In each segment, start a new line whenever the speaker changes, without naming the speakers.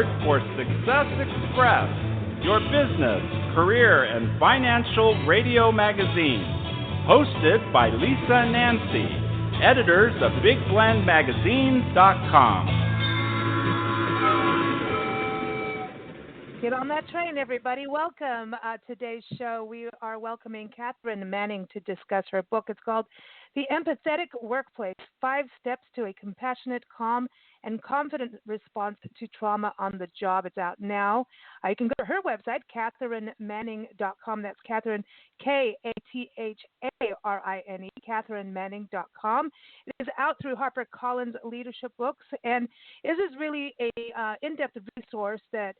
Award for Success Express, your business, career, and financial radio magazine. Hosted by Lisa and Nancy, editors of BigBlendMagazine.com.
Get on that train, everybody. Welcome. Today's show, we are welcoming Katharine Manning to discuss her book. It's called The-Empathetic-Workplace, 5 Steps to a Compassionate, Calm, and Confident Response to Trauma on the Job. It's out now. You can go to her website, Katharine-Manning.com. That's Katharine, Katharine, Katharine-Manning.com. It is out through HarperCollins Leadership Books, and this is really a in-depth resource that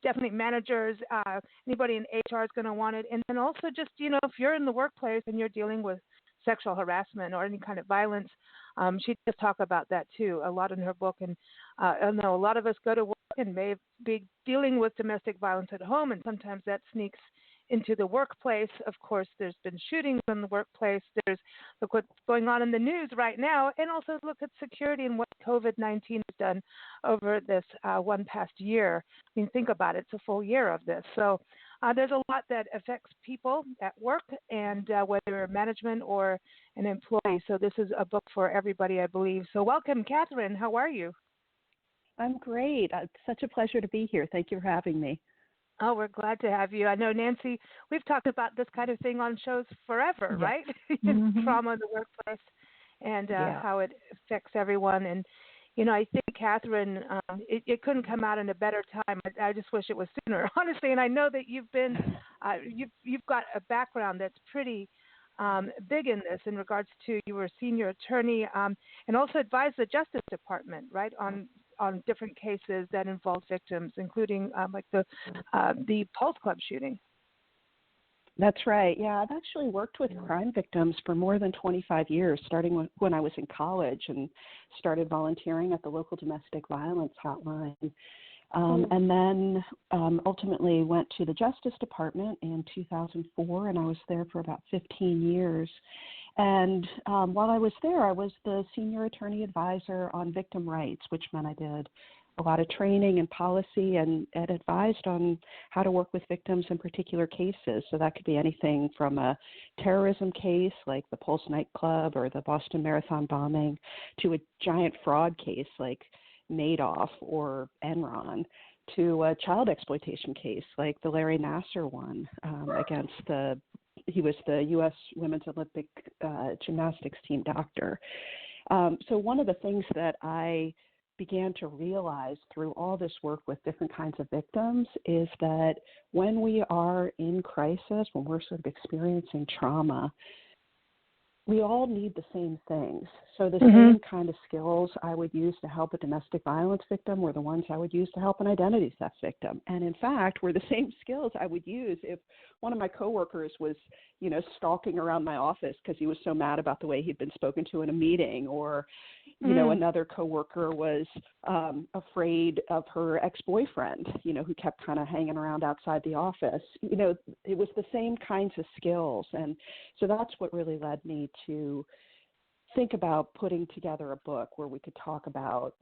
definitely managers, anybody in HR is going to want it. And then also just, if you're in the workplace and you're dealing with sexual harassment or any kind of violence, she does talk about that too, a lot in her book. And I know a lot of us go to work and may be dealing with domestic violence at home, and sometimes that sneaks into the workplace. Of course, there's been shootings in the workplace. There's look what's going on in the news right now, and also look at security and what COVID-19 has done over this one past year. I mean, think about it. It's a full year of this. So there's a lot that affects people at work, and whether you're management or an employee. So this is a book for everybody, I believe. So welcome, Katharine. How are you?
I'm great. It's such a pleasure to be here. Thank you for having me.
Oh, we're glad to have you. I know, Nancy, we've talked about this kind of thing on shows forever, right? Trauma in the workplace and how it affects everyone. And, I think, Katharine, it couldn't come out in a better time. I just wish it was sooner, honestly. And I know that you've been, you've got a background that's pretty big in this in regards to you were a senior attorney and also advised the Justice Department, right, on different cases that involve victims, including like the Pulse Club shooting.
That's right. Yeah, I've actually worked with crime victims for more than 25 years, starting when I was in college and started volunteering at the local domestic violence hotline. And then ultimately went to the Justice Department in 2004, and I was there for about 15 years. And while I was there, I was the senior attorney advisor on victim rights, which meant I did a lot of training and policy and advised on how to work with victims in particular cases. So that could be anything from a terrorism case like the Pulse nightclub or the Boston Marathon bombing to a giant fraud case like Madoff or Enron, to a child exploitation case like the Larry Nassar one against he was the U.S. Women's Olympic gymnastics team doctor. So one of the things that I began to realize through all this work with different kinds of victims is that when we are in crisis, when we're sort of experiencing trauma, we all need the same things. So the same kind of skills I would use to help a domestic violence victim were the ones I would use to help an identity theft victim. And in fact, were the same skills I would use if one of my coworkers was, stalking around my office because he was so mad about the way he'd been spoken to in a meeting, or, another coworker was afraid of her ex-boyfriend, who kept kind of hanging around outside the office. It was the same kinds of skills. And so that's what really led me to think about putting together a book where we could talk about,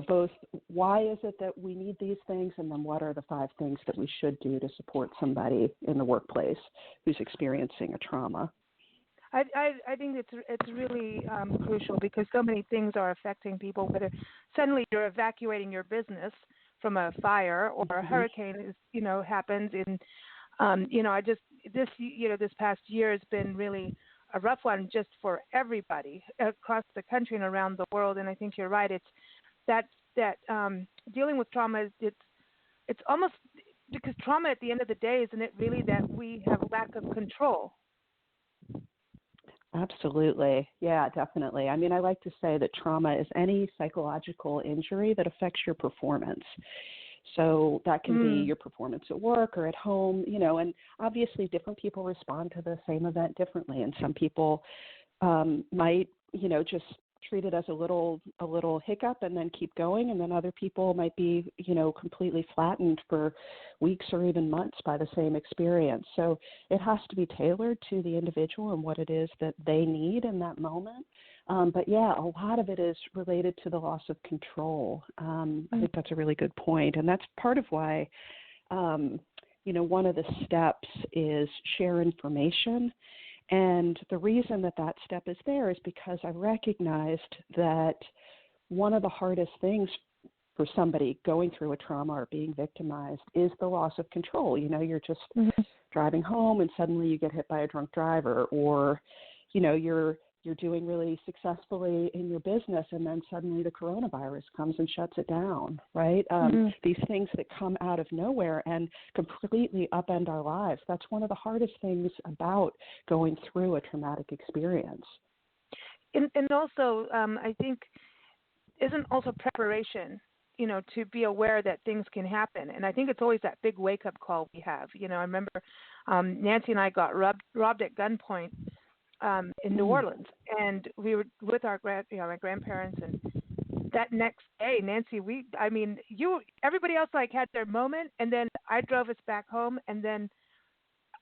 both why is it that we need these things, and then what are the 5 things that we should do to support somebody in the workplace who's experiencing a trauma.
I think it's really crucial because so many things are affecting people. Whether suddenly you're evacuating your business from a fire or a hurricane, happens. In, this past year has been really a rough one just for everybody across the country and around the world. And I think you're right. It's that dealing with trauma it's almost because trauma at the end of the day, isn't it really that we have lack of control?
Absolutely. Yeah, definitely. I mean, I like to say that trauma is any psychological injury that affects your performance. So that can be your performance at work or at home, and obviously different people respond to the same event differently. And some people might, just treat it as a little hiccup and then keep going, and then other people might be, completely flattened for weeks or even months by the same experience. So it has to be tailored to the individual and what it is that they need in that moment. But yeah, a lot of it is related to the loss of control. I think that's a really good point, and that's part of why, one of the steps is share information. And the reason that step is there is because I recognized that one of the hardest things for somebody going through a trauma or being victimized is the loss of control. You're just driving home and suddenly you get hit by a drunk driver, or, you're doing really successfully in your business and then suddenly the coronavirus comes and shuts it down, right? These things that come out of nowhere and completely upend our lives. That's one of the hardest things about going through a traumatic experience.
And also, I think, isn't also preparation, to be aware that things can happen. And I think it's always that big wake-up call we have. I remember Nancy and I got robbed at gunpoint in New Orleans, and we were with our my grandparents, and that next day, Nancy, everybody else had their moment, and then I drove us back home, and then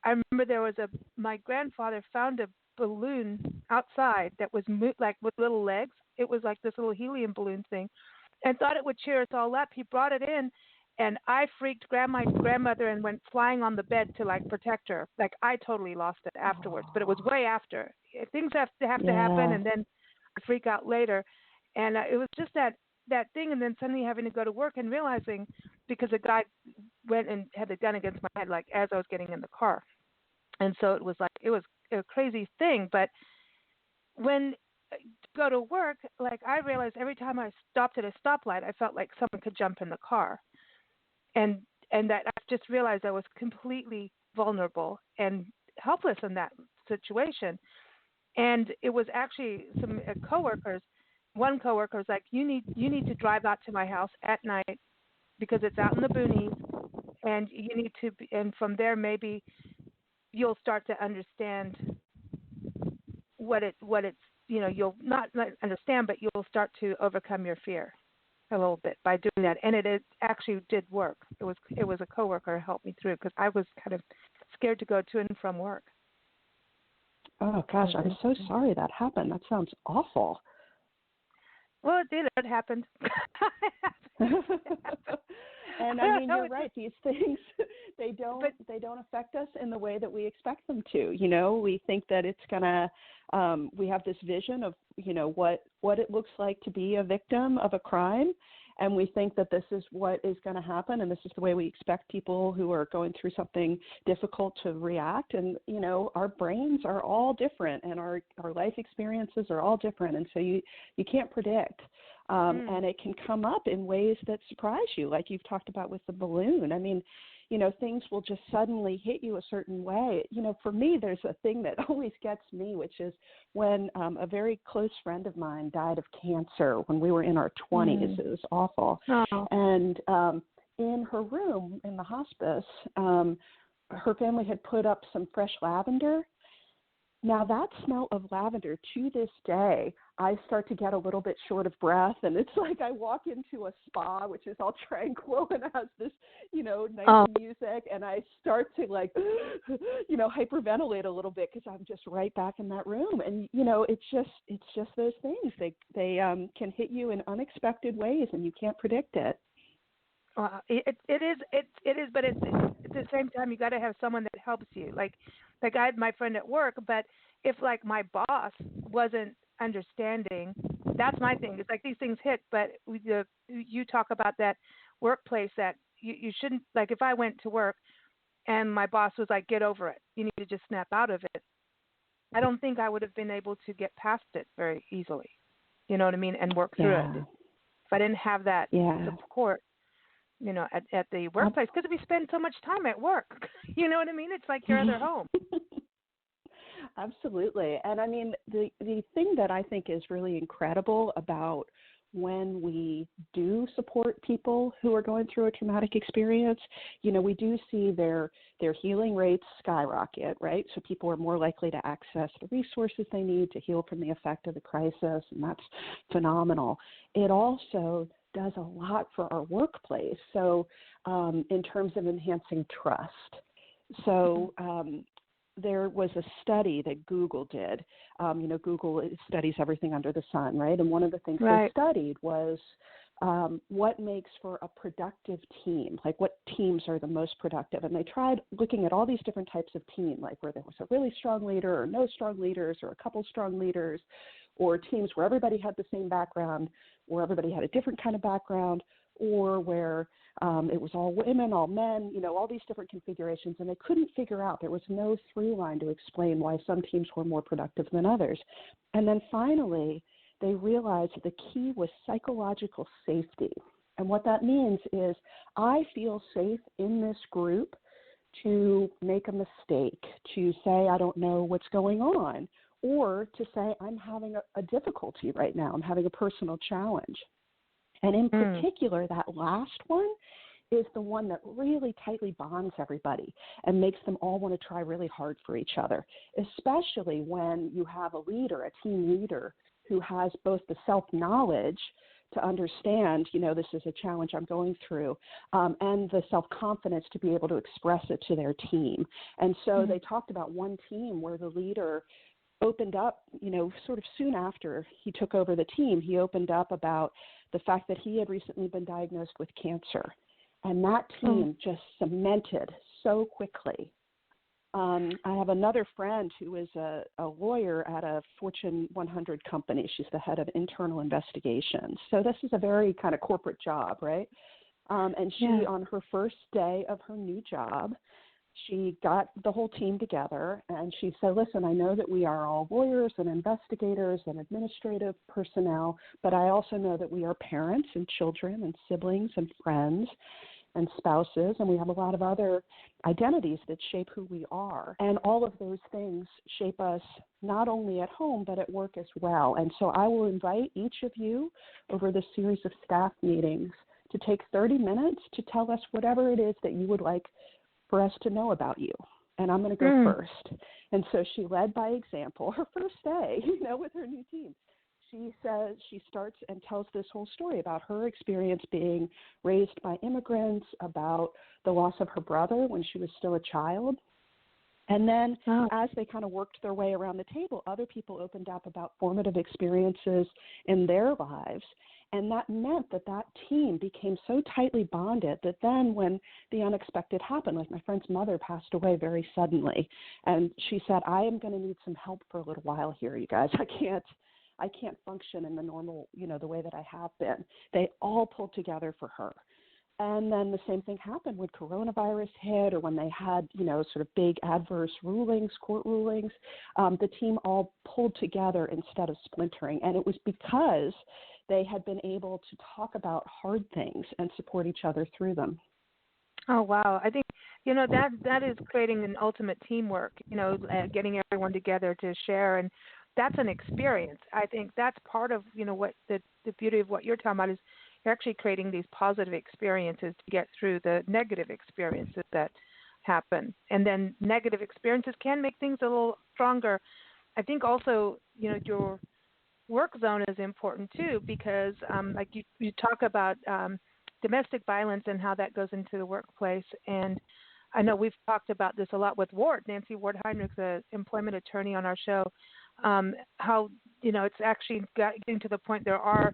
I remember there was my grandfather found a balloon outside that was with little legs. It was like this little helium balloon thing, and thought it would cheer us all up. He brought it in, and I freaked my grandmother and went flying on the bed to protect her. I totally lost it afterwards, but it was way after. Things have to happen, and then I freak out later. And it was just that thing, and then suddenly having to go to work and realizing, because a guy went and had the gun against my head as I was getting in the car. And so it was a crazy thing. But when to go to work, I realized every time I stopped at a stoplight, I felt like someone could jump in the car. And that I just realized I was completely vulnerable and helpless in that situation. And it was actually some coworkers. One coworker was like, "You need to drive out to my house at night because it's out in the boonies, and you need to." And from there, maybe you'll start to understand what it's. You'll not understand, but you'll start to overcome your fear a little bit by doing that. And it actually did work. It was a coworker who helped me through, because I was kind of scared to go to and from work.
Oh gosh, I'm so sorry that happened. That sounds awful.
Well, it did. It happened.
And you're right. These things, they don't affect us in the way that we expect them to. We think that it's gonna. We have this vision of what it looks like to be a victim of a crime, and we think that this is what is going to happen, and this is the way we expect people who are going through something difficult to react. And our brains are all different, and our life experiences are all different, and so you can't predict. And it can come up in ways that surprise you, like you've talked about with the balloon. Things will just suddenly hit you a certain way. For me, there's a thing that always gets me, which is when a very close friend of mine died of cancer when we were in our 20s. It was awful.
Oh.
And in her room in the hospice, her family had put up some fresh lavender. Now, that smell of lavender, to this day, I start to get a little bit short of breath, and it's like I walk into a spa, which is all tranquil and has this, nice music, and I start to hyperventilate a little bit because I'm just right back in that room. And it's just those things. They can hit you in unexpected ways, and you can't predict it.
It is, but it's at the same time you got to have someone that helps you. Like I had my friend at work, but if my boss wasn't understanding, that's my thing. It's these things hit, but you talk about that workplace that you shouldn't, if I went to work and my boss was like, "Get over it. You need to just snap out of it." I don't think I would have been able to get past it very easily. You know what I mean? And work through it. If I didn't have that support. At the workplace, because we spend so much time at work. You know what I mean? It's like your other home.
Absolutely. And the thing that I think is really incredible about when we do support people who are going through a traumatic experience, we do see their healing rates skyrocket, right? So people are more likely to access the resources they need to heal from the effect of the crisis, and that's phenomenal. It also does a lot for our workplace. So in terms of enhancing trust. So there was a study that Google did. Google studies everything under the sun, right? And one of the things they studied was what makes for a productive team, like what teams are the most productive. And they tried looking at all these different types of team, like where there was a really strong leader or no strong leaders or a couple strong leaders, or teams where everybody had the same background, or everybody had a different kind of background, or where it was all women, all men, all these different configurations, and they couldn't figure out, there was no through line to explain why some teams were more productive than others. And then finally, they realized the key was psychological safety. And what that means is I feel safe in this group to make a mistake, to say I don't know what's going on, or to say I'm having a difficulty right now, I'm having a personal challenge. And in particular, that last one is the one that really tightly bonds everybody and makes them all want to try really hard for each other, especially when you have a leader, a team leader, who has both the self-knowledge to understand, this is a challenge I'm going through, and the self-confidence to be able to express it to their team. And so they talked about one team where the leader opened up, sort of soon after he took over the team, he opened up about the fact that he had recently been diagnosed with cancer. And that team just cemented so quickly. I have another friend who is a lawyer at a Fortune 100 company. She's the head of internal investigations. So this is a very kind of corporate job, right? And she, on her first day of her new job, she got the whole team together and she said, listen, I know that we are all lawyers and investigators and administrative personnel, but I also know that we are parents and children and siblings and friends and spouses, and we have a lot of other identities that shape who we are. And all of those things shape us not only at home, but at work as well. And so I will invite each of you over this series of staff meetings to take 30 minutes to tell us whatever it is that you would like for us to know about you. And I'm going to go first. And so she led by example her first day, with her new team. She says, she starts and tells this whole story about her experience being raised by immigrants, about the loss of her brother when she was still a child. And then as they kind of worked their way around the table, other people opened up about formative experiences in their lives. And that meant that that team became so tightly bonded that then when the unexpected happened, like my friend's mother passed away very suddenly, and she said, I am going to need some help for a little while here, you guys. I can't function in the normal, the way that I have been. They all pulled together for her. And then the same thing happened when coronavirus hit or when they had, sort of big adverse rulings, court rulings. The team all pulled together instead of splintering. And it was because they had been able to talk about hard things and support each other through them.
Oh, wow. I think, that is creating an ultimate teamwork, getting everyone together to share. And that's an experience. I think that's part of, what the beauty of what you're talking about is you're actually creating these positive experiences to get through the negative experiences that happen. And then negative experiences can make things a little stronger. I think also, your work zone is important too, because like you talk about domestic violence and how that goes into the workplace. And I know we've talked about this a lot with Nancy Ward-Heinrich's the employment attorney on our show, how, it's actually getting to the point there are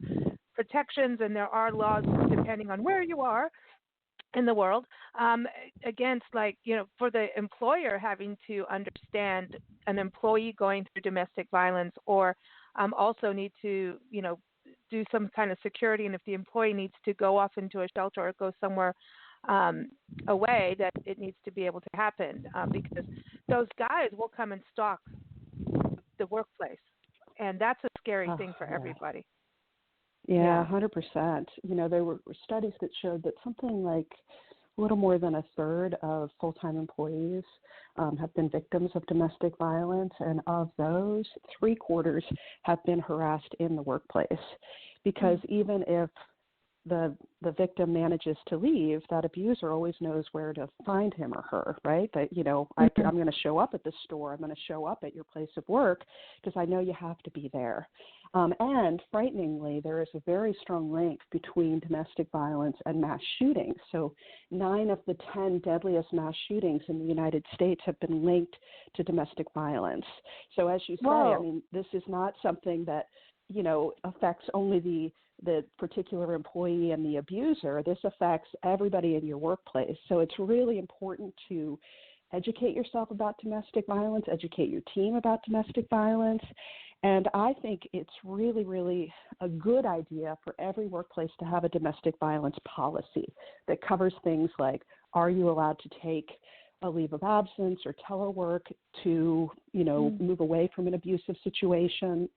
protections and there are laws depending on where you are in the world against for the employer having to understand an employee going through domestic violence or also need to, do some kind of security. And if the employee needs to go off into a shelter or go somewhere away, that it needs to be able to happen because those guys will come and stalk the workplace. And that's a scary thing for everybody.
Yeah, 100%. There were studies that showed that something like a little more than a third of full-time employees have been victims of domestic violence, and of those, 3/4 have been harassed in the workplace. because even if the victim manages to leave, that abuser always knows where to find him or her, right? That, I'm going to show up at the store, I'm going to show up at your place of work because I know you have to be there. And frighteningly, there is a very strong link between domestic violence and mass shootings. So 9 of the 10 deadliest mass shootings in the United States have been linked to domestic violence. So as you say,
Whoa.
I mean, this is not something that, affects only the particular employee and the abuser. This affects everybody in your workplace. So it's really important to educate yourself about domestic violence, educate your team about domestic violence. And I think it's really, really a good idea for every workplace to have a domestic violence policy that covers things like, are you allowed to take a leave of absence or telework to, move away from an abusive situation?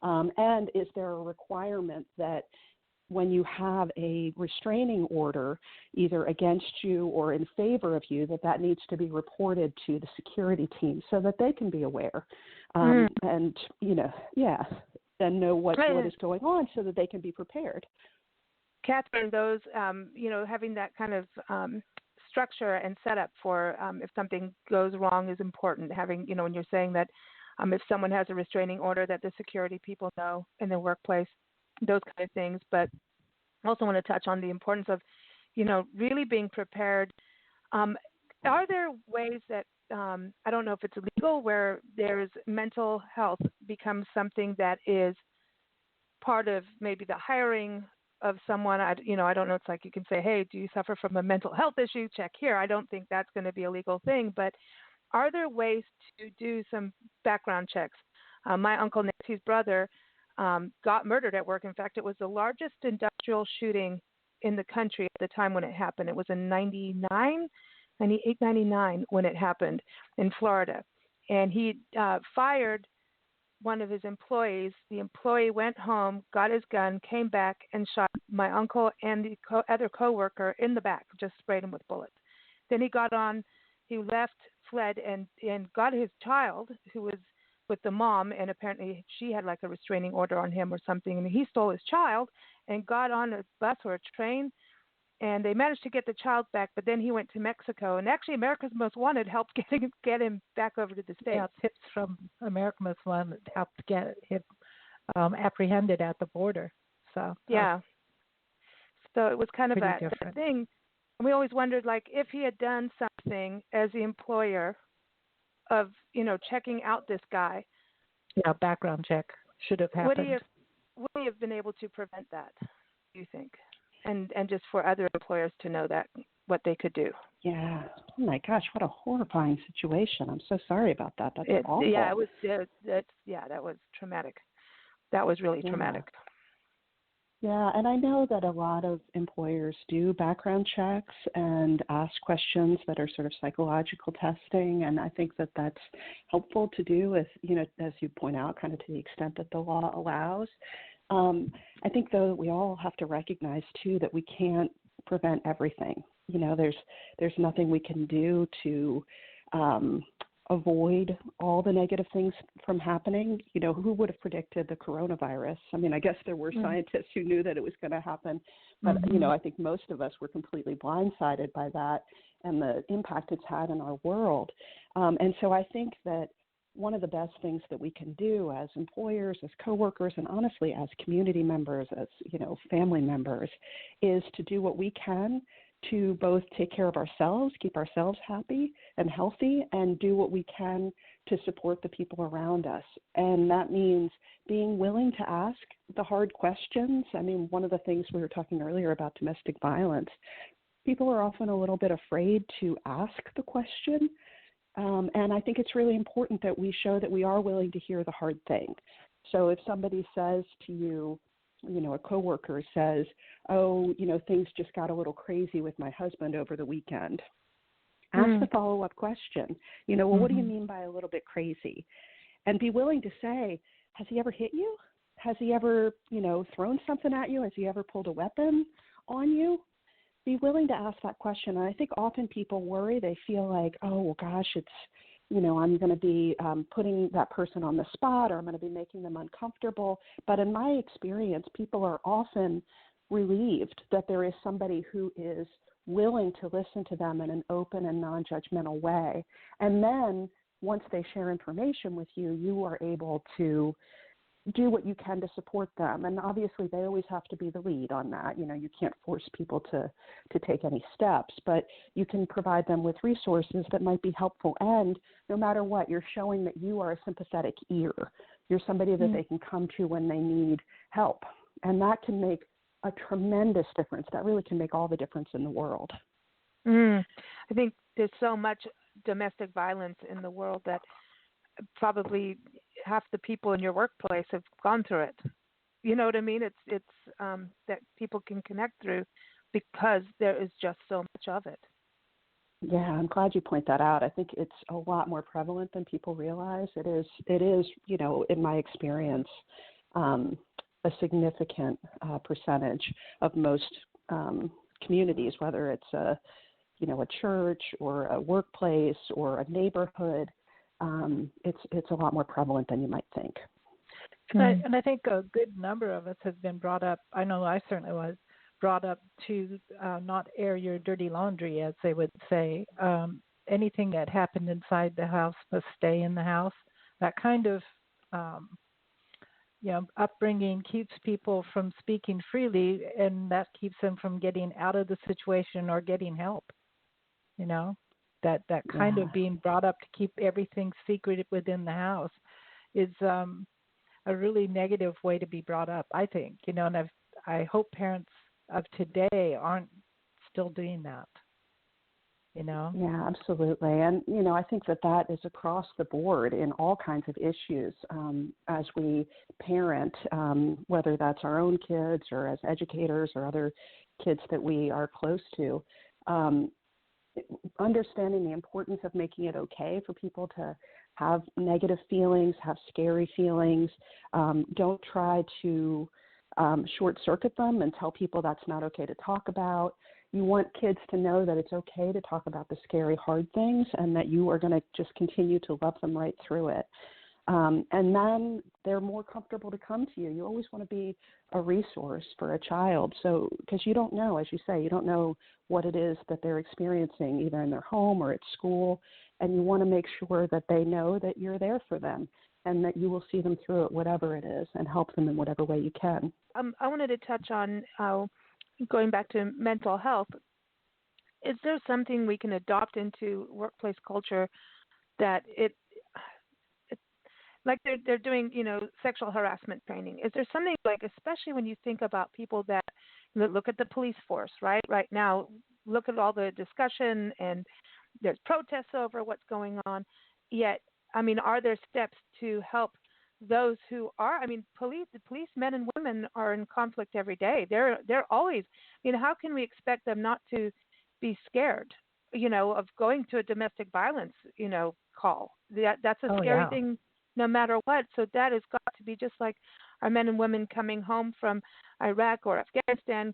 And is there a requirement that when you have a restraining order, either against you or in favor of you, that needs to be reported to the security team so that they can be aware and, and know what is going on so that they can be prepared.
Catherine, those, having that kind of structure and setup for if something goes wrong is important. Having, when you're saying that if someone has a restraining order, that the security people know in their workplace, those kind of things. But I also want to touch on the importance of, really being prepared. Are there ways that, I don't know if it's illegal, where there's mental health becomes something that is part of maybe the hiring of someone? I don't know. It's like you can say, hey, do you suffer from a mental health issue? Check here. I don't think that's going to be a legal thing. But are there ways to do some background checks? My uncle Nancy's brother got murdered at work. In fact, it was the largest industrial shooting in the country at the time when it happened. It was in 98, 99 when it happened in Florida. And he fired one of his employees. The employee went home, got his gun, came back, and shot my uncle and the other coworker in the back, just sprayed him with bullets. Then he got on, he left, fled, and got his child, who was with the mom, and apparently she had like a restraining order on him or something, and he stole his child and got on a bus or a train, and they managed to get the child back, but then he went to Mexico, and actually America's Most Wanted helped get him back over to the States.
Yeah, tips from America's Most Wanted helped get him apprehended at the border. So
yeah. So it was kind of that thing. And we always wondered, like, if he had done something as the employer of, checking out this guy.
Yeah, background check should have happened.
Would he have been able to prevent that, do you think? And just for other employers to know that, what they could do.
Yeah. Oh, my gosh, what a horrifying situation. I'm so sorry about that. That's awful.
Yeah, that was traumatic. That was really traumatic.
Yeah, and I know that a lot of employers do background checks and ask questions that are sort of psychological testing, and I think that that's helpful to do, as you point out, kind of to the extent that the law allows. I think, though, we all have to recognize, too, that we can't prevent everything. There's nothing we can do to avoid all the negative things from happening. Who would have predicted the coronavirus? I mean, I guess there were scientists who knew that it was going to happen, but, I think most of us were completely blindsided by that and the impact it's had in our world. And so I think that one of the best things that we can do as employers, as coworkers, and honestly as community members, as, family members, is to do what we can to both take care of ourselves, keep ourselves happy and healthy, and do what we can to support the people around us. And that means being willing to ask the hard questions. I mean, one of the things we were talking earlier about domestic violence, people are often a little bit afraid to ask the question. And I think it's really important that we show that we are willing to hear the hard thing. So if somebody says to you, a coworker says, oh, things just got a little crazy with my husband over the weekend. Ask the follow-up question. Well, what do you mean by a little bit crazy? And be willing to say, has he ever hit you? Has he ever, thrown something at you? Has he ever pulled a weapon on you? Be willing to ask that question. And I think often people worry. They feel like, oh, well, gosh, I'm going to be putting that person on the spot, or I'm going to be making them uncomfortable. But in my experience, people are often relieved that there is somebody who is willing to listen to them in an open and non-judgmental way. And then once they share information with you, you are able to do what you can to support them. And obviously they always have to be the lead on that. You can't force people to take any steps, but you can provide them with resources that might be helpful. And no matter what, you're showing that you are a sympathetic ear. You're somebody that they can come to when they need help. And that can make a tremendous difference. That really can make all the difference in the world.
I think there's so much domestic violence in the world that probably half the people in your workplace have gone through it. You know what I mean? It's that people can connect through because there is just so much of it.
Yeah, I'm glad you point that out. I think it's a lot more prevalent than people realize. It is, in my experience, a significant percentage of most communities, whether it's a church or a workplace or a neighborhood. It's a lot more prevalent than you might think.
And I think a good number of us have been brought up, I know I certainly was, brought up to not air your dirty laundry, as they would say. Anything that happened inside the house must stay in the house. That kind of upbringing keeps people from speaking freely, and that keeps them from getting out of the situation or getting help. That kind of being brought up to keep everything secret within the house is a really negative way to be brought up, I think. And I hope parents of today aren't still doing that.
Yeah, absolutely. And, I think that is across the board in all kinds of issues as we parent, whether that's our own kids or as educators or other kids that we are close to. Understanding the importance of making it okay for people to have negative feelings, have scary feelings. Don't try to short circuit them and tell people that's not okay to talk about. You want kids to know that it's okay to talk about the scary, hard things and that you are going to just continue to love them right through it. And then they're more comfortable to come to you. You always want to be a resource for a child. So, because you don't know, as you say, you don't know what it is that they're experiencing either in their home or at school. And you want to make sure that they know that you're there for them and that you will see them through it, whatever it is, and help them in whatever way you can.
I wanted to touch on going back to mental health. Is there something we can adopt into workplace culture that like they're doing, sexual harassment training? Is there something like, especially when you think about people that look at the police force, right? Right now, look at all the discussion and there's protests over what's going on. Yet, are there steps to help those who are, the police men and women are in conflict every day. They're always, how can we expect them not to be scared, of going to a domestic violence, call? That's a scary thing no matter what. So that has got to be just like our men and women coming home from Iraq or Afghanistan,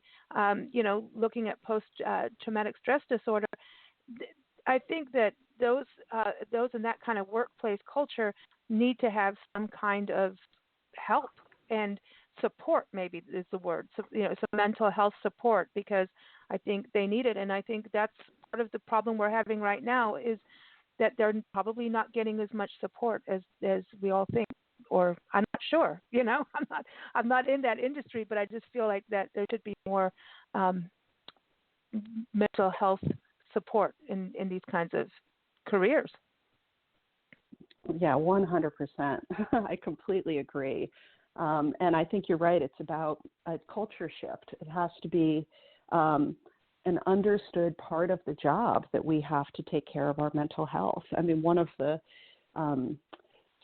looking at post-traumatic stress disorder. I think that those in that kind of workplace culture need to have some kind of help and support, maybe is the word, some mental health support, because I think they need it. And I think that's part of the problem we're having right now is that they're probably not getting as much support as we all think, or I'm not sure, I'm not in that industry, but I just feel like that there should be more mental health support in these kinds of careers.
Yeah, 100%. I completely agree. And I think you're right. It's about a culture shift. It has to be an understood part of the job that we have to take care of our mental health. One of the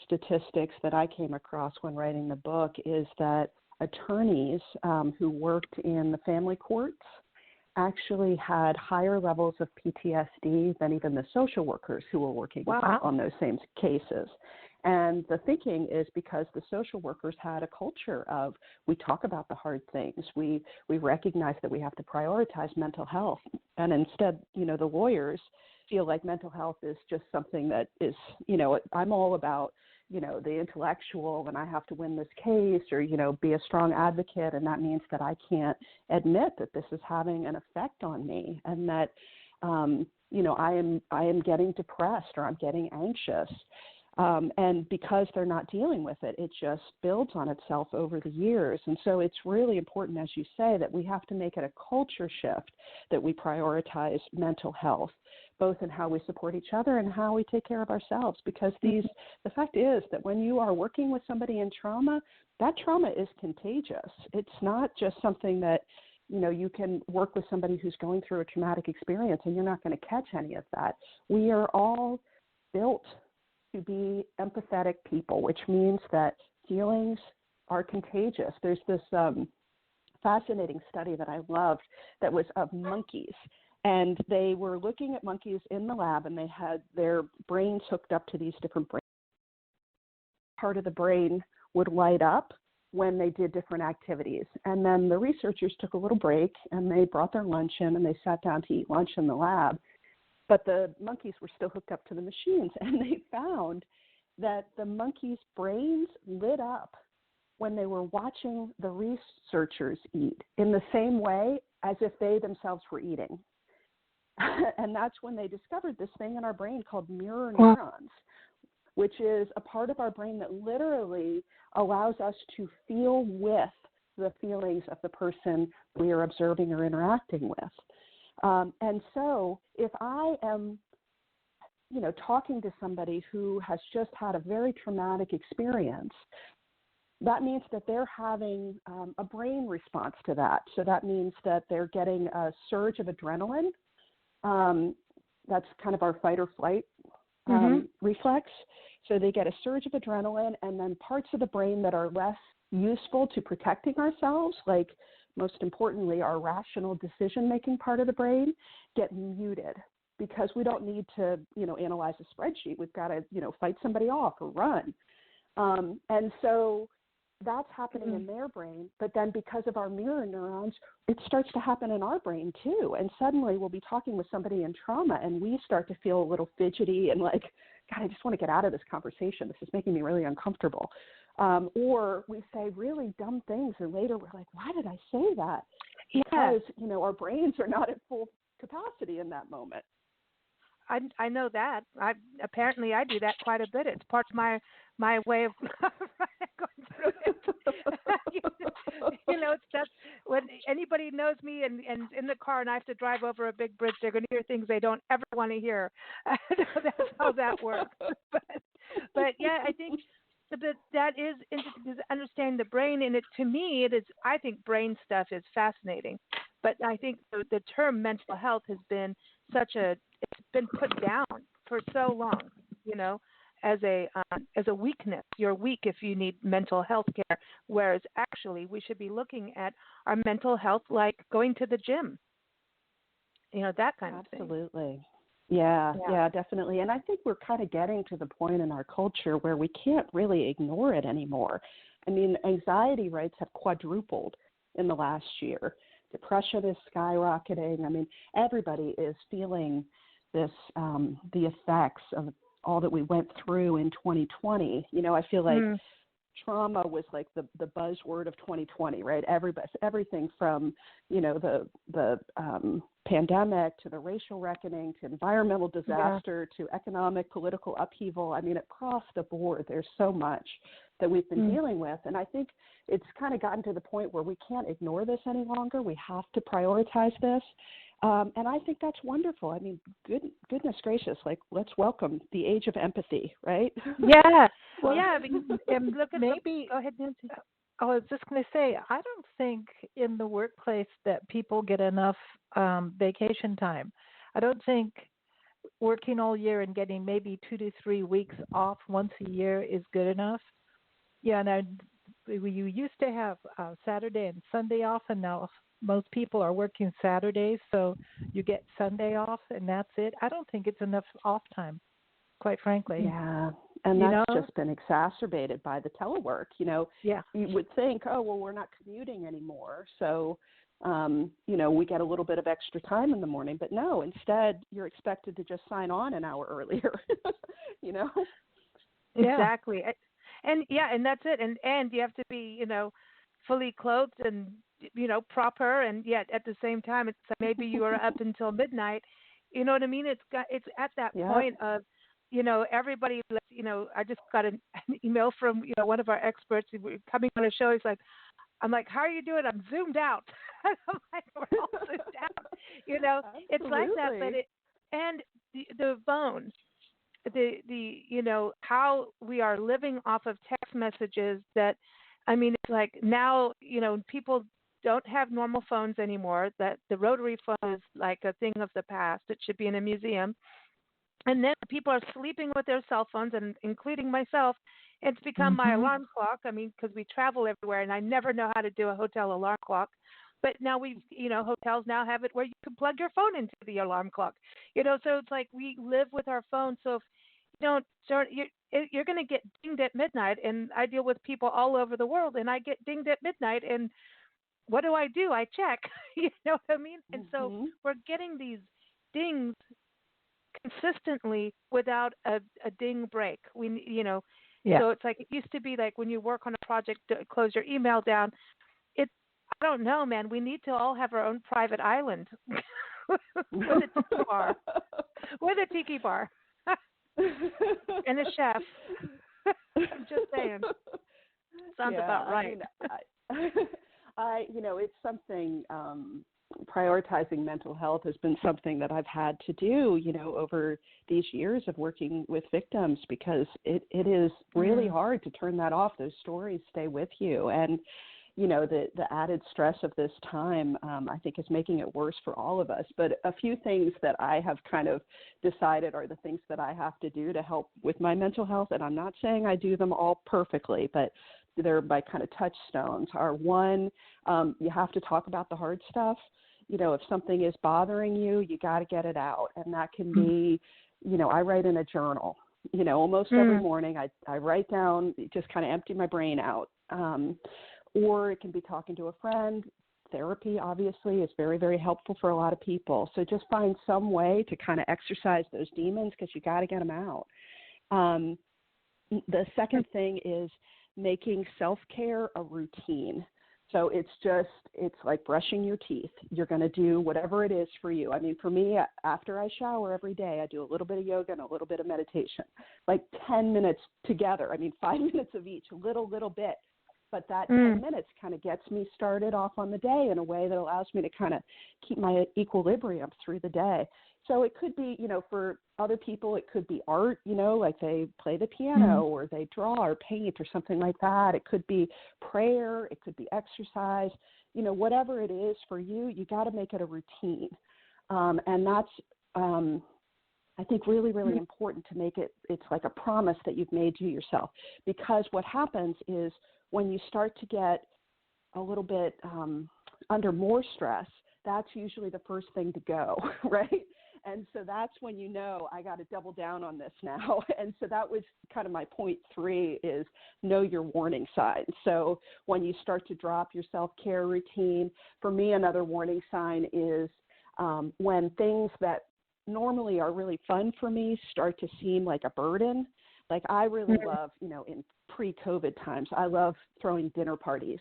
statistics that I came across when writing the book is that attorneys who worked in the family courts actually had higher levels of PTSD than even the social workers who were working on those same cases. And the thinking is because the social workers had a culture of, we talk about the hard things. We recognize that we have to prioritize mental health. And instead, the lawyers feel like mental health is just something that is, I'm all about, the intellectual and I have to win this case or, be a strong advocate. And that means that I can't admit that this is having an effect on me and that, I am getting depressed or I'm getting anxious. And because they're not dealing with it, it just builds on itself over the years. And so it's really important, as you say, that we have to make it a culture shift that we prioritize mental health, both in how we support each other and how we take care of ourselves. Because the fact is that when you are working with somebody in trauma, that trauma is contagious. It's not just something that, you can work with somebody who's going through a traumatic experience and you're not going to catch any of that. We are all built to be empathetic people, which means that feelings are contagious. There's this fascinating study that I loved that was of monkeys. And they were looking at monkeys in the lab, and they had their brains hooked up to these different brains. Part of the brain would light up when they did different activities. And then the researchers took a little break, and they brought their lunch in, and they sat down to eat lunch in the lab. But the monkeys were still hooked up to the machines, and they found that the monkeys' brains lit up when they were watching the researchers eat in the same way as if they themselves were eating. And that's when they discovered this thing in our brain called mirror neurons, which is a part of our brain that literally allows us to feel with the feelings of the person we are observing or interacting with. And so if I am, talking to somebody who has just had a very traumatic experience, that means that they're having a brain response to that. So that means that they're getting a surge of adrenaline. That's kind of our fight or flight reflex. So they get a surge of adrenaline, and then parts of the brain that are less useful to protecting ourselves, like most importantly, our rational decision-making part of the brain, get muted because we don't need to, analyze a spreadsheet. We've got to, fight somebody off or run. And so that's happening in their brain. But then because of our mirror neurons, it starts to happen in our brain too. And suddenly we'll be talking with somebody in trauma, and we start to feel a little fidgety and like, God, I just want to get out of this conversation. This is making me really uncomfortable. Or we say really dumb things, and later we're like, why did I say that? Because, our brains are not at full capacity in that moment.
I know that. Apparently I do that quite a bit. It's part of my way of going through it. It's just when anybody knows me and in the car and I have to drive over a big bridge, they're going to hear things they don't ever want to hear. That's how that works. But yeah, I think that is interesting, because understanding the brain, and to me, I think brain stuff is fascinating. But I think the term mental health has been it's been put down for so long, as a weakness. You're weak if you need mental health care, whereas actually we should be looking at our mental health like going to the gym, that kind of thing.
Absolutely. Yeah, definitely. And I think we're kind of getting to the point in our culture where we can't really ignore it anymore. I mean, anxiety rates have quadrupled in the last year. Depression is skyrocketing. I mean, everybody is feeling this, the effects of all that we went through in 2020. I feel like trauma was like the buzzword of 2020, right? Everything from, the pandemic to the racial reckoning to environmental disaster to economic, political upheaval. I mean, across the board, there's so much that we've been dealing with. And I think it's kind of gotten to the point where we can't ignore this any longer. We have to prioritize this. And I think that's wonderful. I mean, goodness gracious, let's welcome the age of empathy, right?
Yeah. Well, yeah. Look at maybe. Go ahead, Nancy.
I was just going to say, I don't think in the workplace that people get enough vacation time. I don't think working all year and getting maybe 2 to 3 weeks off once a year is good enough. Yeah, and you used to have Saturday and Sunday off, and now most people are working Saturdays, so you get Sunday off, and that's it. I don't think it's enough off time, quite frankly.
Yeah, and that's just been exacerbated by the telework. You would think, oh, well, we're not commuting anymore, so, we get a little bit of extra time in the morning, but no, instead you're expected to just sign on an hour earlier,
Exactly. And that's it. And you have to be, fully clothed and, proper. And yet at the same time, it's like maybe you are up until midnight. You know what I mean? It's at that point of, everybody, I just got an email from, one of our experts coming on a show. He's like, I'm like, how are you doing? I'm zoomed out. I'm like, we're all zoomed out. It's like that, but and the phone, how we are living off of text messages that, it's like now, people don't have normal phones anymore, that the rotary phone is like a thing of the past. It should be in a museum. And then people are sleeping with their cell phones, and including myself. It's become my alarm clock. Because we travel everywhere, and I never know how to do a hotel alarm clock. But now hotels now have it where you can plug your phone into the alarm clock. So it's like we live with our phone. So if you don't start, you're going to get dinged at midnight. And I deal with people all over the world, and I get dinged at midnight. And what do? I check. You know what I mean? And so we're getting these dings consistently without a ding break. So it's like it used to be like when you work on a project to close your email down. I don't know, man. We need to all have our own private island with a tiki bar, and a chef. I'm just saying. Sounds about right.
It's something. Prioritizing mental health has been something that I've had to do, over these years of working with victims, because it is really hard to turn that off. Those stories stay with you. And, the added stress of this time, I think, is making it worse for all of us. But a few things that I have kind of decided are the things that I have to do to help with my mental health. And I'm not saying I do them all perfectly, but they're my kind of touchstones. Are one, you have to talk about the hard stuff. If something is bothering you, you got to get it out. And that can be, I write in a journal, almost every morning. I write down, just kind of empty my brain out. Or it can be talking to a friend. Therapy, obviously, is very, very helpful for a lot of people. So just find some way to kind of exercise those demons, because you got to get them out. The second thing is making self-care a routine. So it's like brushing your teeth. You're going to do whatever it is for you. For me, after I shower every day, I do a little bit of yoga and a little bit of meditation, like 10 minutes together. 5 minutes of each, little bit. But that 10 minutes kind of gets me started off on the day in a way that allows me to kind of keep my equilibrium through the day. So it could be, for other people, it could be art, like they play the piano or they draw or paint or something like that. It could be prayer. It could be exercise. Whatever it is for you, you got to make it a routine. And that's, I think, really, really important to make it's like a promise that you've made to yourself. Because what happens is when you start to get a little bit under more stress, that's usually the first thing to go, right? And so that's when I got to double down on this now. And so that was kind of my point 3, is know your warning signs. So when you start to drop your self-care routine, for me, another warning sign is when things that normally are really fun for me start to seem like a burden. Like I really love, in pre-COVID times, I love throwing dinner parties.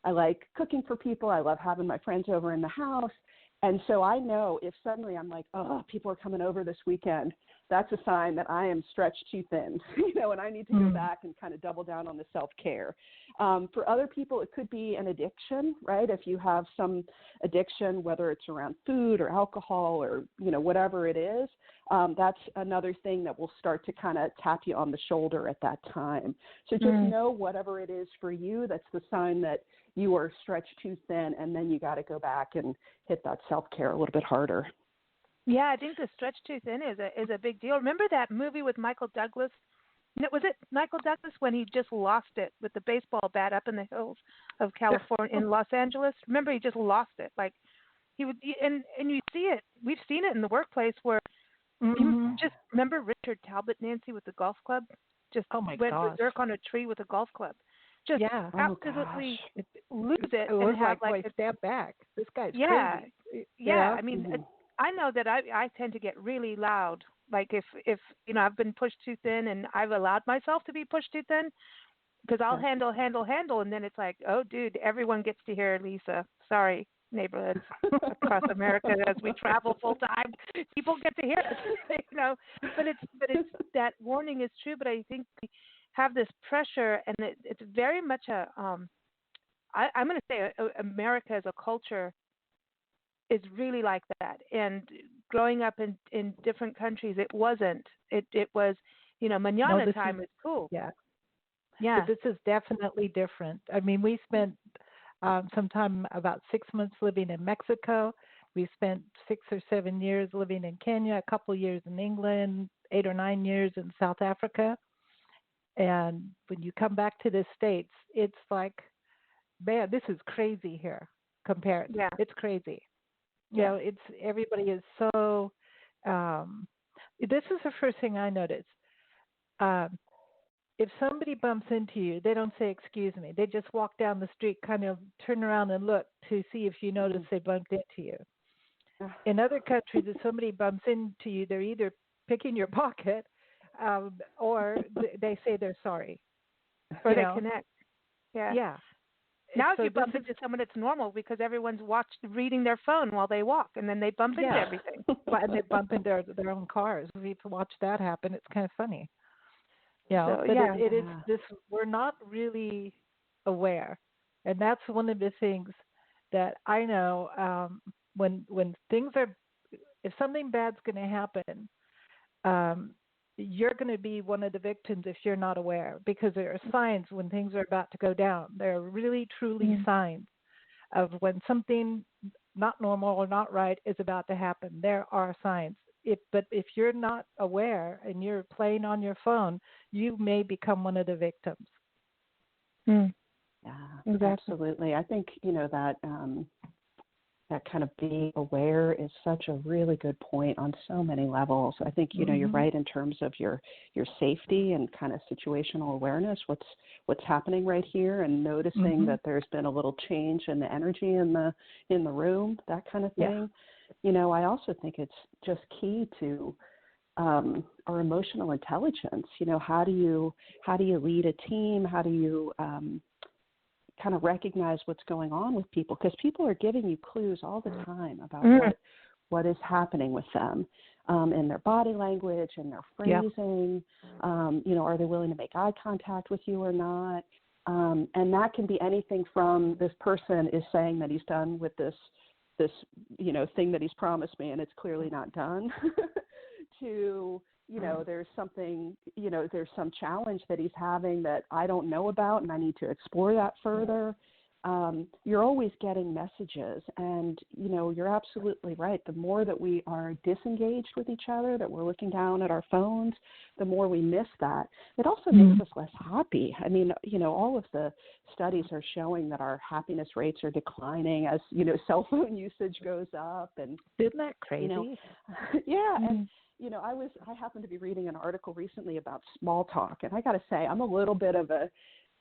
I like cooking for people. I love having my friends over in the house. And so I know if suddenly I'm like, oh, people are coming over this weekend, that's a sign that I am stretched too thin, and I need to go back and kind of double down on the self-care. For other people, it could be an addiction, right? If you have some addiction, whether it's around food or alcohol or, whatever it is, that's another thing that will start to kind of tap you on the shoulder at that time. So just know whatever it is for you, that's the sign that you are stretched too thin, and then you got to go back and hit that self-care a little bit harder.
Yeah, I think the stretch too thin is a big deal. Remember that movie with Michael Douglas? Was it Michael Douglas when he just lost it with the baseball bat up in the hills of California in Los Angeles? Remember, he just lost it. Like he would, and you see it. We've seen it in the workplace where you just remember Richard Talbot, Nancy, with the golf club, just went berserk on a tree with a golf club. just
absolutely
lose it
It was
and have
like, wait, step back. This guy's
yeah,
crazy.
yeah. I mean, I know that I tend to get really loud. Like if I've been pushed too thin and I've allowed myself to be pushed too thin, because I'll handle, and then it's like, oh, dude, everyone gets to hear Lisa. Sorry, neighborhoods across America as we travel full time, people get to hear it, But it's that warning is true. But I think we have this pressure, and it's very much I'm going to say America as a culture is really like that. And growing up in different countries, it wasn't. It was, mañana time is cool.
Yeah.
Yeah.
But this is definitely different. I mean, we spent some time, about 6 months, living in Mexico. We spent 6 or 7 years living in Kenya, a couple years in England, 8 or 9 years in South Africa. And when you come back to the States, it's like, man, this is crazy here compared.
Yeah.
It's crazy.
Yeah.
It's everybody is so. This is the first thing I noticed. If somebody bumps into you, they don't say, excuse me. They just walk down the street, kind of turn around and look to see if you notice they bumped into you. In other countries, if somebody bumps into you, they're either picking your pocket or they say they're sorry.
Or they connect. Yeah.
Yeah.
Now if you bump into someone, it's normal because everyone's reading their phone while they walk, and then they bump into everything.
And they bump into their own cars. We've watched that happen. It's kind of funny.
So,
but it is this. We're not really aware, and that's one of the things that I know. When things are, if something bad's going to happen, you're going to be one of the victims if you're not aware, because there are signs when things are about to go down. There are really, truly signs of when something not normal or not right is about to happen. There are signs. But if you're not aware and you're playing on your phone, you may become one of the victims.
Yeah,
exactly.
Absolutely. I think, that kind of being aware is such a really good point on so many levels. I think, you're right in terms of your safety and kind of situational awareness, what's happening right here, and noticing that there's been a little change in the energy in the room, that kind of thing. I also think it's just key to our emotional intelligence. How do you lead a team? How do you kind of recognize what's going on with people? Because people are giving you clues all the time about what is happening with them in their body language and their phrasing. Are they willing to make eye contact with you or not? And that can be anything from this person is saying that he's done with this thing that he's promised me and it's clearly not done to, there's something, there's some challenge that he's having that I don't know about and I need to explore that further. You're always getting messages, and, you're absolutely right. The more that we are disengaged with each other, that we're looking down at our phones, the more we miss that. It also makes us less happy. I mean, all of the studies are showing that our happiness rates are declining as, cell phone usage goes up. And
isn't that crazy?
And, I happened to be reading an article recently about small talk, and I got to say, I'm a little bit of a,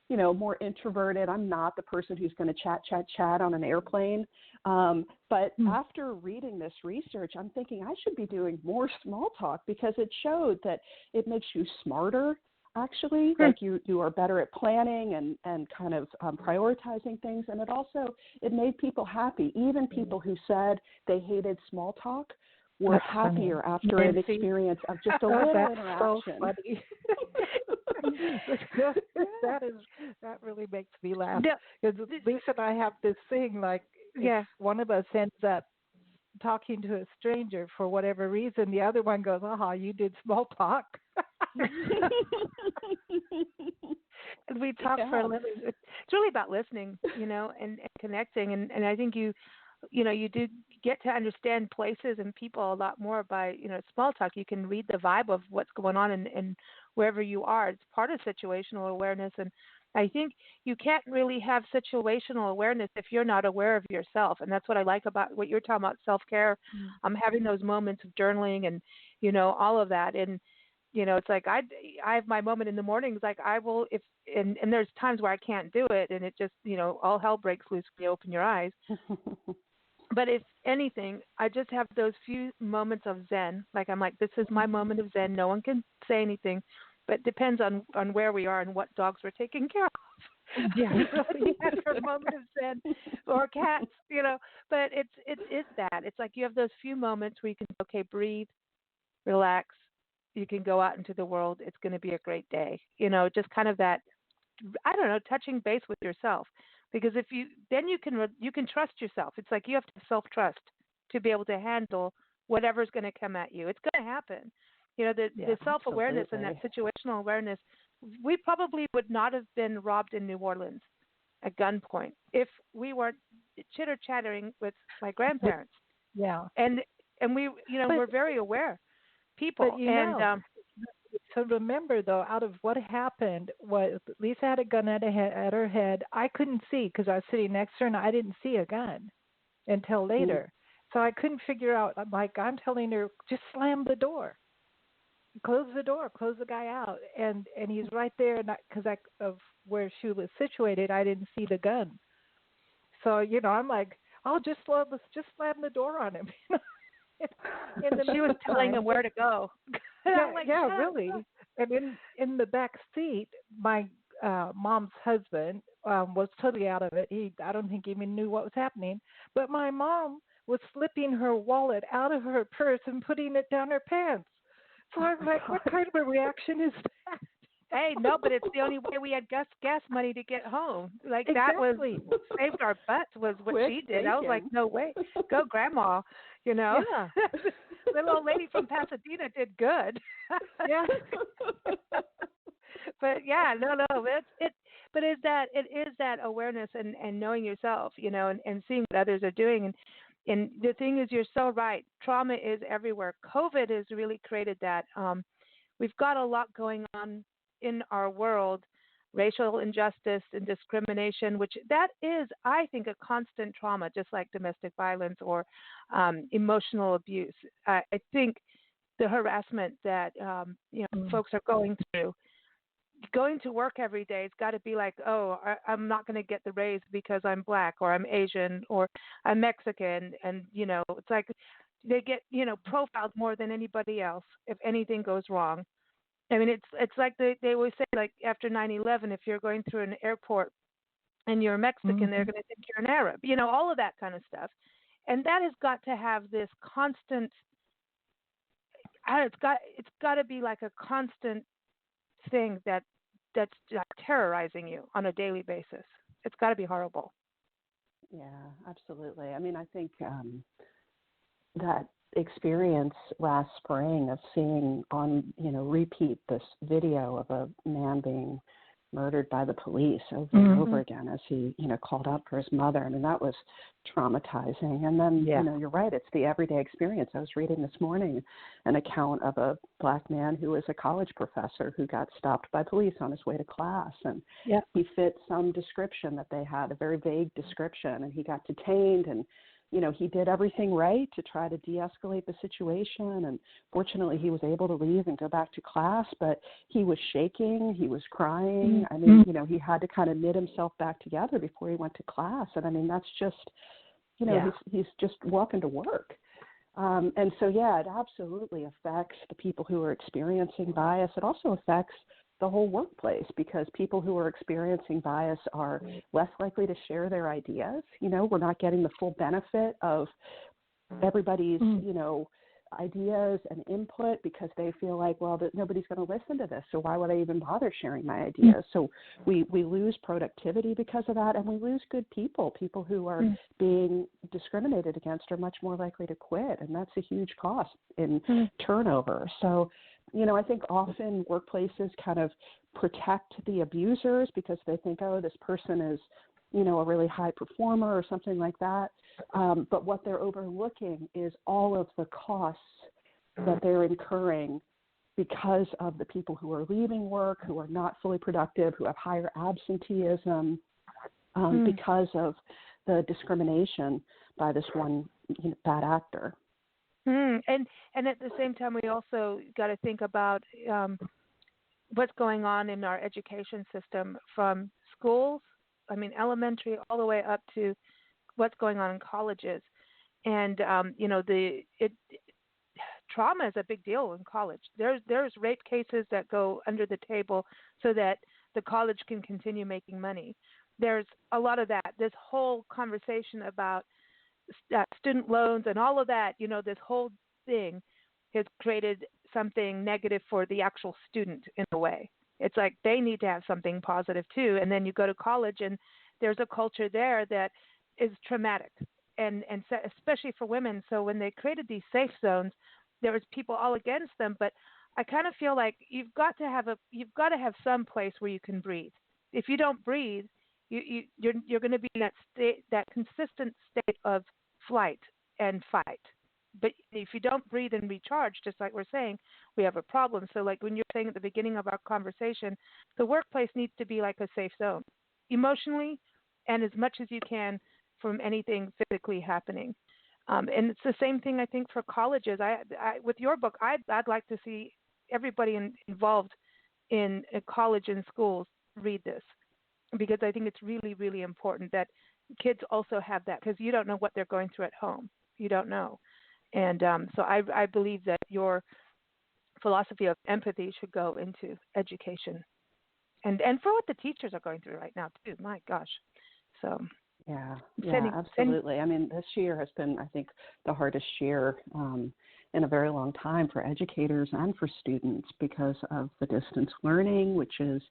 more introverted. I'm not the person who's going to chat on an airplane. But after reading this research, I'm thinking I should be doing more small talk because it showed that it makes you smarter, actually. Like you are better at planning and kind of prioritizing things. And it made people happy. Even people who said they hated small talk were happier after an experience of just a little interaction.
So funny. that really makes me laugh. Because Lisa and I have this thing, like, if one of us ends up talking to a stranger for whatever reason, the other one goes, "Aha, you did small talk."
And we talk for a living. It's really about listening, and connecting. And I think you do get to understand places and people a lot more by, small talk. You can read the vibe of what's going on and wherever you are. It's part of situational awareness. And I think you can't really have situational awareness if you're not aware of yourself. And that's what I like about what you're talking about, self-care. I'm having those moments of journaling and, all of that. And, It's like I have my moment in the mornings. Like I will, and there's times where I can't do it, and it just, all hell breaks loose when you open your eyes. But if anything, I just have those few moments of Zen. Like I'm like, this is my moment of Zen. No one can say anything, but it depends on where we are and what dogs we're taking care of. Yeah, you have your moment of Zen, or cats, But it is that. It's like you have those few moments where you can, okay, breathe, relax. You can go out into the world. It's going to be a great day. Just kind of that. I don't know, touching base with yourself. Because if you can trust yourself. It's like you have to self-trust to be able to handle whatever's going to come at you. It's going to happen. The self-awareness and that situational awareness. We probably would not have been robbed in New Orleans at gunpoint if we weren't chitter-chattering with my grandparents.
Yeah.
And we, we're very aware people.
But so remember, though, out of what happened, Lisa had a gun at her head. I couldn't see because I was sitting next to her, and I didn't see a gun until later. So I couldn't figure out. I'm telling her, just slam the door. Close the door, close the guy out. And he's right there, because of where she was situated, I didn't see the gun. So, I'm like, let's just slam the door on him.
She was telling him where to go.
Really. And in the back seat, my mom's husband was totally out of it. I don't think he even knew what was happening. But my mom was slipping her wallet out of her purse and putting it down her pants. So I'm like, what kind of a reaction is that?
Hey, no, but it's the only way we had gas money to get home. Like
exactly.
That saved our butts was what
Quick
she did.
thinking.
I was like, no way, go grandma,
Yeah.
Little old lady from Pasadena did good.
Yeah.
But yeah, no, it. But it is that awareness and knowing yourself, and seeing what others are doing. And the thing is, you're so right. Trauma is everywhere. COVID has really created that. We've got a lot going on in our world, racial injustice and discrimination, which that is, I think, a constant trauma, just like domestic violence or emotional abuse. I think the harassment that folks are going through. Going to work every day, it's got to be like, I'm not going to get the raise because I'm Black or I'm Asian or I'm Mexican. And, it's like they get, profiled more than anybody else if anything goes wrong. I mean, it's like they always say, like, after 9/11, if you're going through an airport and you're Mexican, they're going to think you're an Arab, all of that kind of stuff. And that has got to have this constant, it's got to be like a constant thing that's terrorizing you on a daily basis. It's got to be horrible.
Yeah, absolutely. I mean, I think that experience last spring of seeing on, repeat this video of a man being murdered by the police over and over again as he, called out for his mother. I mean, that was traumatizing. And then, you're right, it's the everyday experience. I was reading this morning an account of a Black man who was a college professor who got stopped by police on his way to class. And he fit some description that they had, a very vague description, and he got detained. And he did everything right to try to de-escalate the situation, and fortunately he was able to leave and go back to class, but he was shaking, he was crying. I mean, he had to kind of knit himself back together before he went to class, and I mean, that's just, he's just walking to work. And so, it absolutely affects the people who are experiencing bias. It also affects the whole workplace, because people who are experiencing bias are less likely to share their ideas. We're not getting the full benefit of everybody's, ideas and input, because they feel like, well, that nobody's going to listen to this, so why would I even bother sharing my ideas? So we lose productivity because of that, and we lose good people. People who are being discriminated against are much more likely to quit, and that's a huge cost in turnover. So I think often workplaces kind of protect the abusers because they think, this person is, a really high performer or something like that. But what they're overlooking is all of the costs that they're incurring because of the people who are leaving work, who are not fully productive, who have higher absenteeism, because of the discrimination by this one bad actor.
And at the same time, we also got to think about what's going on in our education system from schools, I mean, elementary, all the way up to what's going on in colleges. And, trauma is a big deal in college. There's rape cases that go under the table so that the college can continue making money. There's a lot of that. This whole conversation about student loans and all of that, this whole thing has created something negative for the actual student in a way. It's like they need to have something positive too. And then you go to college and there's a culture there that is traumatic and especially for women. So when they created these safe zones, there was people all against them, but I kind of feel like you've got to have some place where you can breathe. If you don't breathe, you're going to be in that consistent state of flight and fight. But if you don't breathe and recharge, just like we're saying, we have a problem. So like when you're saying at the beginning of our conversation, the workplace needs to be like a safe zone, emotionally and as much as you can from anything physically happening. And it's the same thing, I think, for colleges. I with your book, I'd like to see everybody involved in college and schools read this, because I think it's really, really important that kids also have that, because you don't know what they're going through at home. You don't know. And so I believe that your philosophy of empathy should go into education and for what the teachers are going through right now, too. My gosh. So.
Yeah, absolutely. I mean, this year has been, I think, the hardest year in a very long time for educators and for students because of the distance learning, which has,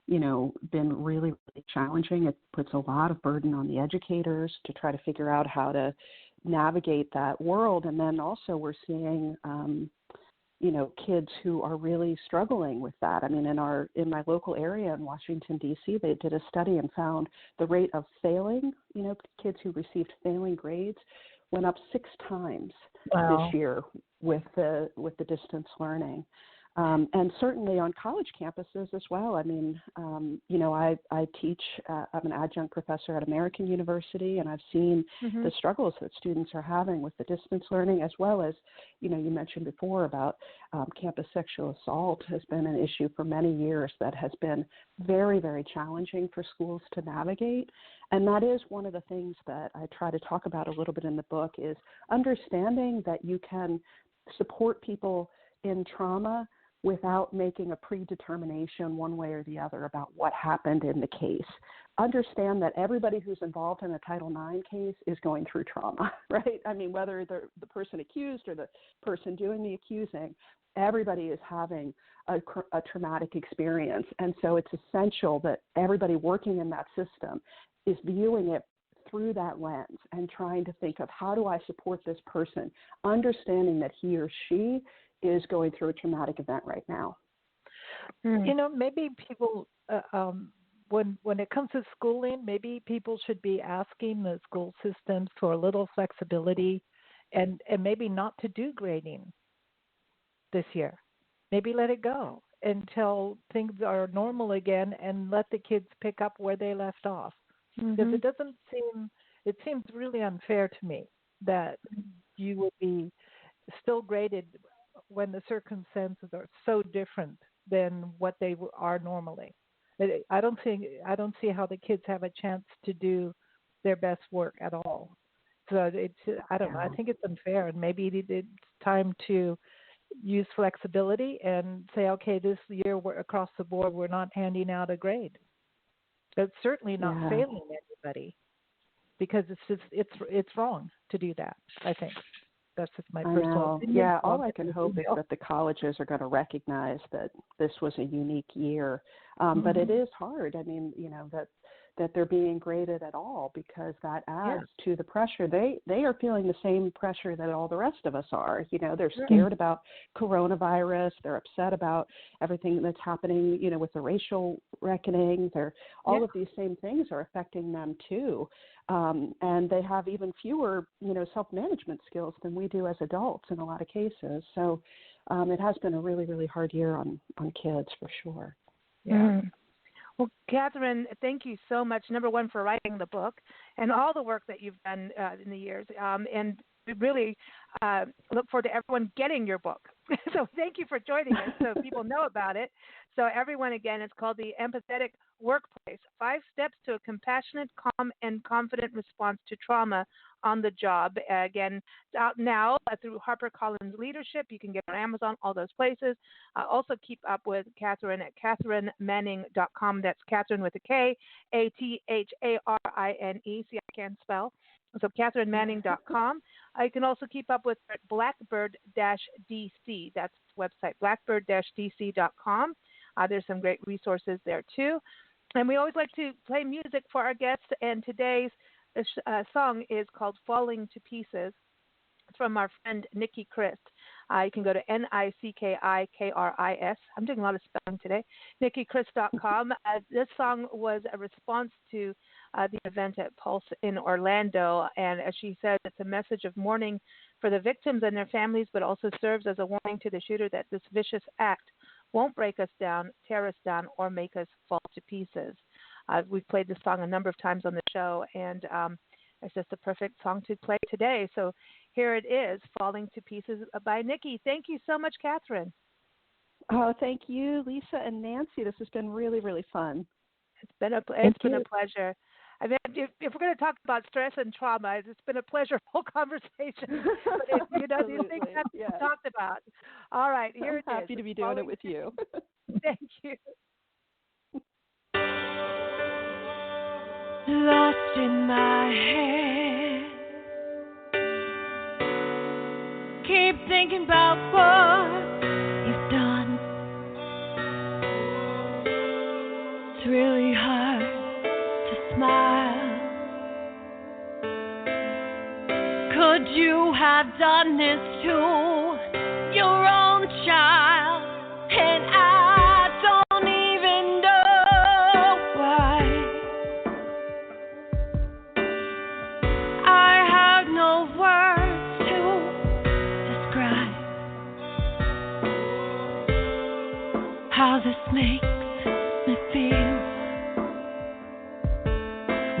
been really, really challenging. It puts a lot of burden on the educators to try to figure out how to navigate that world. And then also we're seeing, kids who are really struggling with that. I mean, in my local area in Washington, D.C., they did a study and found the rate of failing, kids who received failing grades went up 6 times this year with the distance learning. And certainly on college campuses as well. I mean, I teach, I'm an adjunct professor at American University, and I've seen the struggles that students are having with the distance learning, as well as, you mentioned before about campus sexual assault has been an issue for many years that has been very, very challenging for schools to navigate. And that is one of the things that I try to talk about a little bit in the book, is understanding that you can support people in trauma without making a predetermination one way or the other about what happened in the case. Understand that everybody who's involved in a Title IX case is going through trauma, right? I mean, whether the person accused or the person doing the accusing, everybody is having a traumatic experience. And so it's essential that everybody working in that system is viewing it through that lens and trying to think of, how do I support this person, understanding that he or she is going through a traumatic event right now.
Maybe people, when it comes to schooling, maybe people should be asking the school systems for a little flexibility and maybe not to do grading this year. Maybe let it go until things are normal again and let the kids pick up where they left off. Because it seems really unfair to me that you would be still graded when the circumstances are so different than what they are normally. I don't see how the kids have a chance to do their best work at all. So I don't know. I think it's unfair, and maybe it's time to use flexibility and say, okay, this year we're across the board, we're not handing out a grade. That's certainly not failing anybody, because it's wrong to do that, I think. That's just my personal opinion.
Yeah, all I can hope is that the colleges are going to recognize that this was a unique year. But it is hard. I mean, that they're being graded at all, because that adds to the pressure. They are feeling the same pressure that all the rest of us are. They're scared about coronavirus. They're upset about everything that's happening, with the racial reckoning. All of these same things are affecting them too. And they have even fewer, self-management skills than we do as adults in a lot of cases. So it has been a really, really hard year on kids for sure.
Yeah. Well, Katharine, thank you so much, number one, for writing the book and all the work that you've done in the years. And we really look forward to everyone getting your book. So thank you for joining us so people know about it. So everyone, again, it's called The Empathetic Workplace, 5 Steps to a Compassionate, Calm, and Confident Response to Trauma on the Job. Again, it's out now through HarperCollins Leadership. You can get it on Amazon, all those places. Also keep up with Katharine at Katharine-Manning.com. That's Katharine with a K, Atharine. See, I can spell. So Katharine-Manning.com. You can also keep up with her at Blackbird-DC. That's the website, Blackbird-DC.com. There's some great resources there, too. And we always like to play music for our guests, and today's song is called Falling to Pieces. It's from our friend Nicki Kris. You can go to NICKIKRIS. I'm doing a lot of spelling today. NickiKris.com. This song was a response to the event at Pulse in Orlando. And as she said, it's a message of mourning for the victims and their families, but also serves as a warning to the shooter that this vicious act won't break us down, tear us down, or make us fall to pieces. We've played this song a number of times on the show, and it's just a perfect song to play today. So here it is, Falling to Pieces by Nicki. Thank you so much, Katharine.
Oh, thank you, Lisa and Nancy. This has been really, really fun.
It's been a pleasure. I mean, if we're going to talk about stress and trauma, it's been a pleasurable conversation. But these things have to be talked about. All right, here it is.
I'm happy to be doing it with you.
Thank you.
Lost in my head, keep thinking about what you've done. It's really hard to smile. Could you have done this to your own child? And I don't even know why. I have no words to describe how this makes me feel.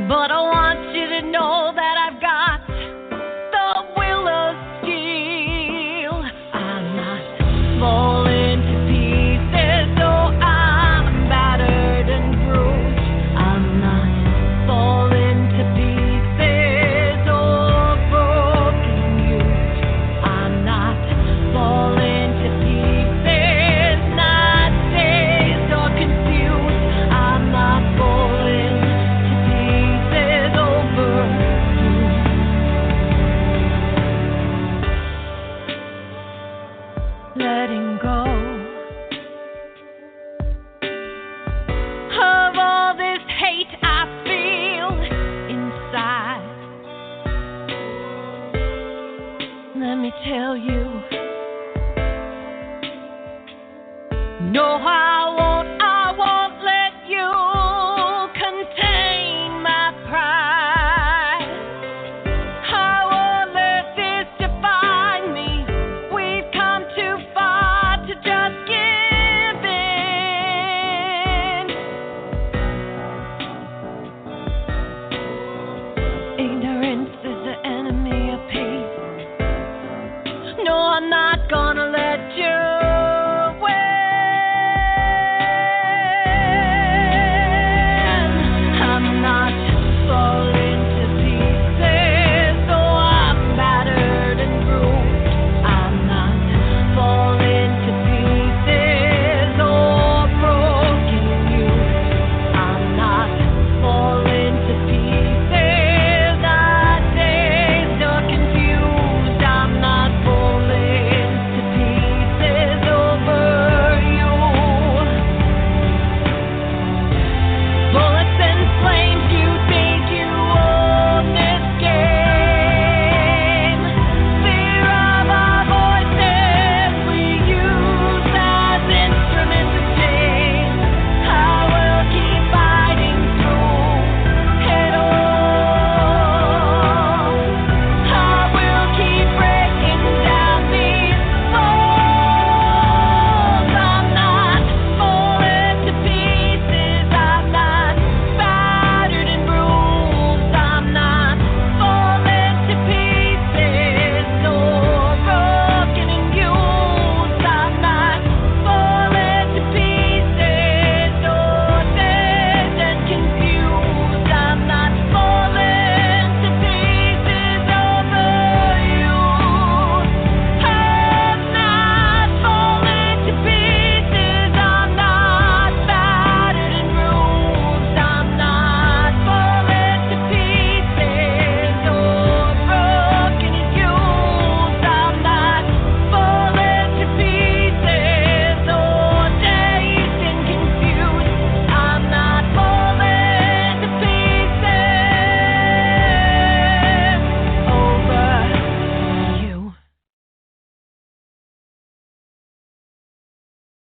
But I want you to know that I've got the will of steel. I'm not falling to pieces, though I'm battered and bruised. I'm not falling to pieces or broken used. I'm not falling to pieces, not dazed or confused. I'm not falling to pieces over you. Letting go of all this hate I feel inside. Let me tell you, no, I